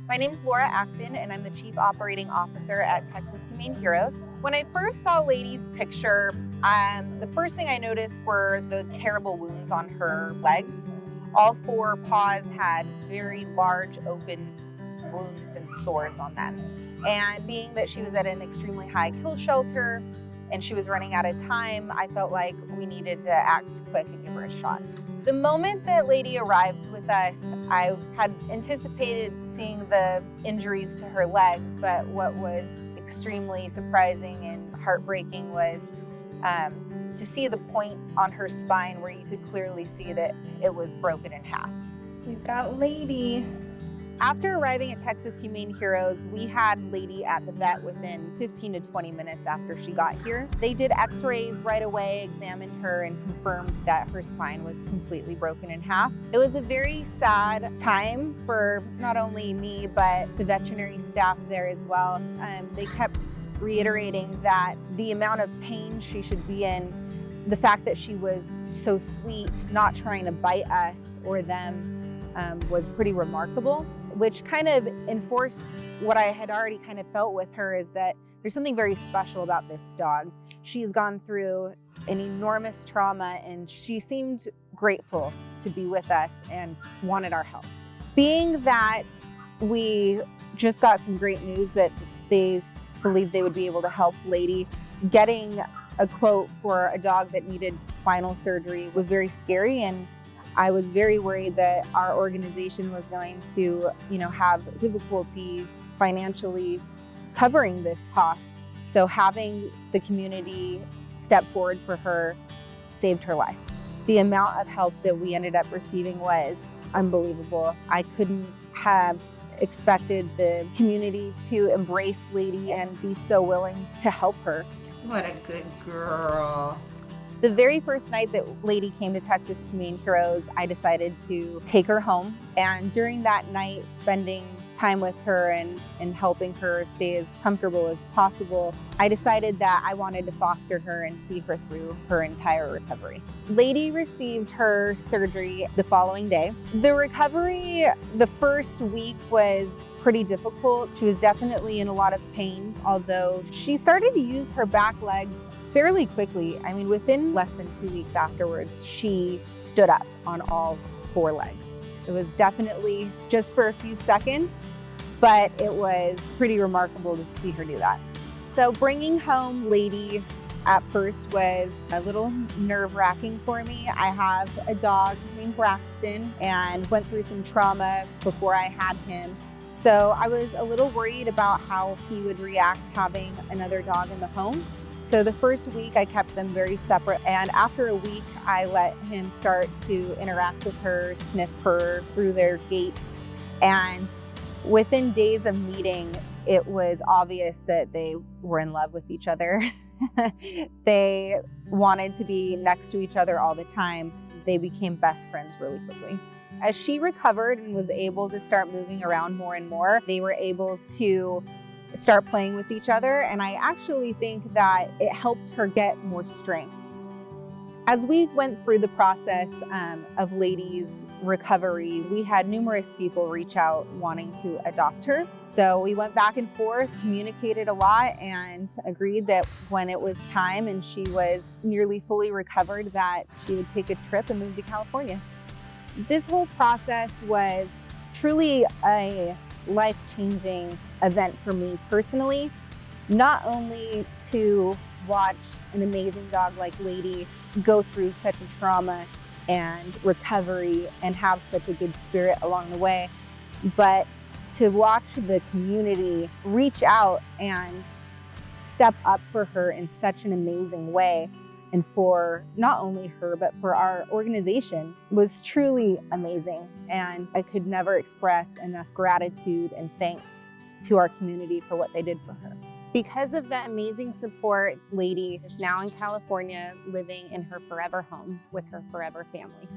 My name is Laura Acton, and I'm the Chief Operating Officer at Texas Humane Heroes. When I first saw Lady's picture, the first thing I noticed were the terrible wounds on her legs. All four paws had very large open wounds and sores on them. And being that she was at an extremely high kill shelter and she was running out of time, I felt like we needed to act quick and give her a shot. The moment that Lady arrived with us, I had anticipated seeing the injuries to her legs, but what was extremely surprising and heartbreaking was to see the point on her spine where you could clearly see that it was broken in half. We've got Lady. After arriving at Texas Humane Heroes, we had Lady at the vet within 15 to 20 minutes after she got here. They did x-rays right away, examined her, and confirmed that her spine was completely broken in half. It was a very sad time for not only me, but the veterinary staff there as well. They kept reiterating that the amount of pain she should be in, the fact that she was so sweet, not trying to bite us or them, was pretty remarkable, which kind of enforced what I had already kind of felt with her, is that there's something very special about this dog. She's gone through an enormous trauma and she seemed grateful to be with us and wanted our help. Being that we just got some great news that they believed they would be able to help Lady, getting a quote for a dog that needed spinal surgery was very scary, and I was very worried that our organization was going to, have difficulty financially covering this cost. So having the community step forward for her saved her life. The amount of help that we ended up receiving was unbelievable. I couldn't have expected the community to embrace Lady and be so willing to help her. What a good girl. The very first night that Lady came to Texas Humane Heroes, I decided to take her home. And during that night, spending time with her and helping her stay as comfortable as possible, I decided that I wanted to foster her and see her through her entire recovery. Lady received her surgery the following day. The recovery, the first week was pretty difficult. She was definitely in a lot of pain, although she started to use her back legs fairly quickly. I mean, within less than 2 weeks afterwards, she stood up on all four legs. It was definitely just for a few seconds, but it was pretty remarkable to see her do that. So bringing home Lady at first was a little nerve-wracking for me. I have a dog named Braxton and went through some trauma before I had him. So I was a little worried about how he would react having another dog in the home. So the first week I kept them very separate, and after a week I let him start to interact with her, sniff her through their gates, and within days of meeting it was obvious that they were in love with each other. They wanted to be next to each other all the time. They became best friends really quickly. As she recovered and was able to start moving around more and more, they were able to start playing with each other, and I actually think that it helped her get more strength. As we went through the process of Lady's recovery, we had numerous people reach out wanting to adopt her. So we went back and forth, communicated a lot, and agreed that when it was time and she was nearly fully recovered, that she would take a trip and move to California. This whole process was truly a life-changing event for me personally, not only to watch an amazing dog like Lady go through such a trauma and recovery and have such a good spirit along the way, but to watch the community reach out and step up for her in such an amazing way, and for not only her, but for our organization, was truly amazing. And I could never express enough gratitude and thanks to our community for what they did for her. Because of that amazing support, Lady is now in California living in her forever home with her forever family.